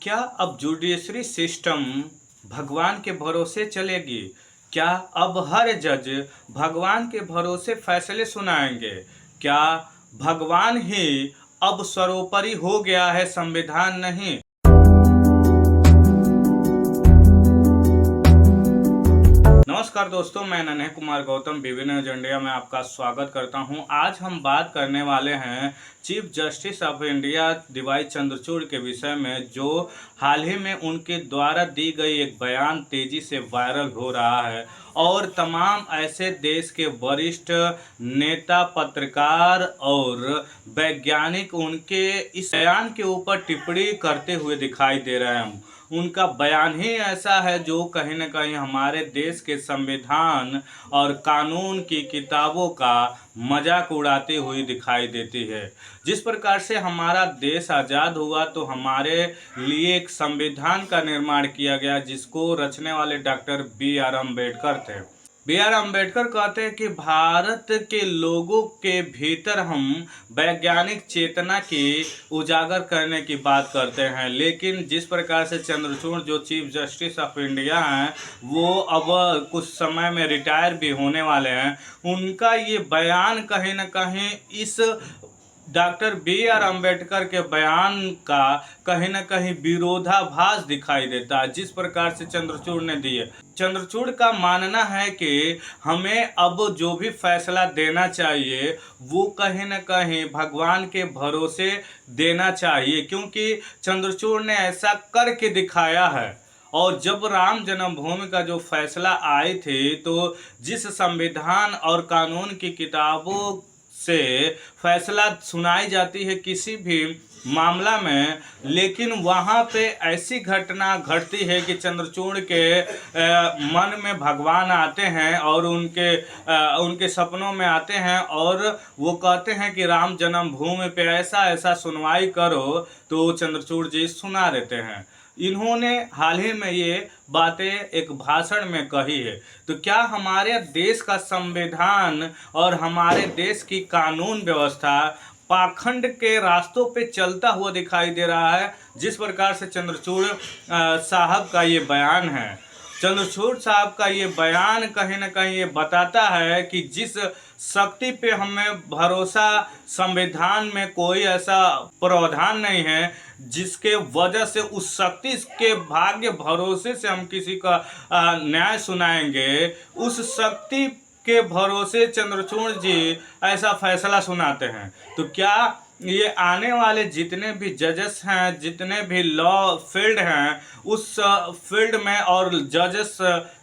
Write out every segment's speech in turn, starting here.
क्या अब judiciary system भगवान के भरोसे चलेगी? क्या अब हर जज भगवान के भरोसे फैसले सुनाएंगे? क्या भगवान ही अब सर्वोपरि हो गया है, संविधान नहीं? नमस्कार दोस्तों, मैं नन्हे कुमार गौतम विभिन्न एजेंडिया में आपका स्वागत करता हूं। आज हम बात करने वाले हैं chief justice of India D Y Chandrachud के विषय में, जो हाल ही में उनके द्वारा दी गई एक बयान तेजी से वायरल हो रहा है और तमाम ऐसे देश के वरिष्ठ नेता, पत्रकार और वैज्ञानिक उनके इस बयान के ऊपर टिप्पणी करते हुए दिखाई दे रहे हैं। उनका बयान ही ऐसा है जो कहीं न कहीं हमारे देश के संविधान और कानून की किताबों का मजाक उड़ाती हुई दिखाई देती है। जिस प्रकार से हमारा देश आज़ाद हुआ तो हमारे लिए एक संविधान का निर्माण किया गया, जिसको रचने वाले डॉक्टर बी.आर. अम्बेडकर थे। बी.आर. अम्बेडकर कहते हैं कि भारत के लोगों के भीतर हम वैज्ञानिक चेतना की उजागर करने की बात करते हैं, लेकिन जिस प्रकार से चंद्रचूड़ जो चीफ जस्टिस ऑफ इंडिया हैं, वो अब कुछ समय में रिटायर भी होने वाले हैं, उनका ये बयान कहीं न कहीं इस डॉक्टर बी.आर. अम्बेडकर के बयान का कहीं न कहीं विरोधाभास दिखाई देता है। जिस प्रकार से चंद्रचूड़ ने दिए, चंद्रचूड़ का मानना है कि हमें अब जो भी फैसला देना चाहिए वो कहीं न कहीं भगवान के भरोसे देना चाहिए, क्योंकि चंद्रचूड़ ने ऐसा करके दिखाया है। और जब राम जन्मभूमि का जो फैसला आए थे, तो जिस संविधान और कानून की किताबों से फैसला सुनाई जाती है किसी भी मामला में, लेकिन वहाँ पे ऐसी घटना घटती है कि चंद्रचूड़ के मन में भगवान आते हैं और उनके सपनों में आते हैं और वो कहते हैं कि राम जन्मभूमि पे ऐसा ऐसा सुनवाई करो, तो चंद्रचूड़ जी सुना देते हैं। इन्होंने हाल ही में ये बातें एक भाषण में कही है। तो क्या हमारे देश का संविधान और हमारे देश की कानून व्यवस्था पाखंड के रास्तों पे चलता हुआ दिखाई दे रहा है? जिस प्रकार से चंद्रचूड़ साहब का ये बयान है, चंद्रचूड़ साहब का ये बयान कहीं ना कहीं ये बताता है कि जिस शक्ति पे हमें भरोसा, संविधान में कोई ऐसा प्रावधान नहीं है जिसके वजह से उस शक्ति के भाग्य भरोसे से हम किसी का न्याय सुनाएंगे, उस शक्ति के भरोसे चंद्रचूड़ जी ऐसा फैसला सुनाते हैं। तो क्या ये आने वाले जितने भी जजेस हैं, जितने भी लॉ फील्ड हैं, उस फील्ड में और जजेस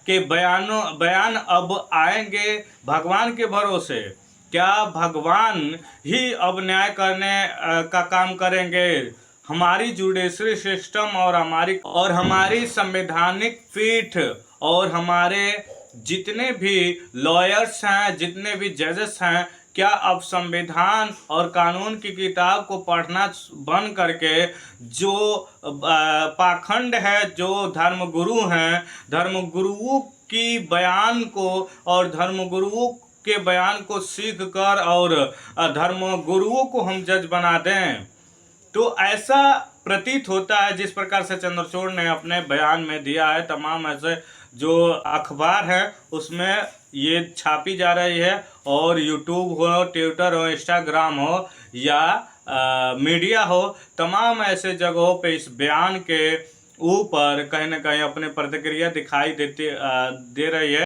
के बयान अब आएंगे भगवान के भरोसे? क्या भगवान ही अब न्याय करने का काम करेंगे? हमारी जुडिशरी सिस्टम और हमारी संवैधानिक पीठ और हमारे जितने भी लॉयर्स हैं, जितने भी जजेस हैं, क्या अब संविधान और कानून की किताब को पढ़ना बंद करके जो पाखंड है, जो धर्मगुरु हैं, धर्मगुरुओं की बयान को और धर्मगुरुओं के बयान को सीख कर और धर्मगुरुओं को हम जज बना दें? तो ऐसा प्रतीत होता है जिस प्रकार से चंद्रचूड़ ने अपने बयान में दिया है। तमाम ऐसे जो अखबार हैं उसमें ये छापी जा रही है, और यूट्यूब हो, ट्विटर हो, इंस्टाग्राम हो या मीडिया हो, तमाम ऐसे जगहों पे इस बयान के ऊपर कहीं ना कहीं अपनी प्रतिक्रिया दिखाई दे रही है।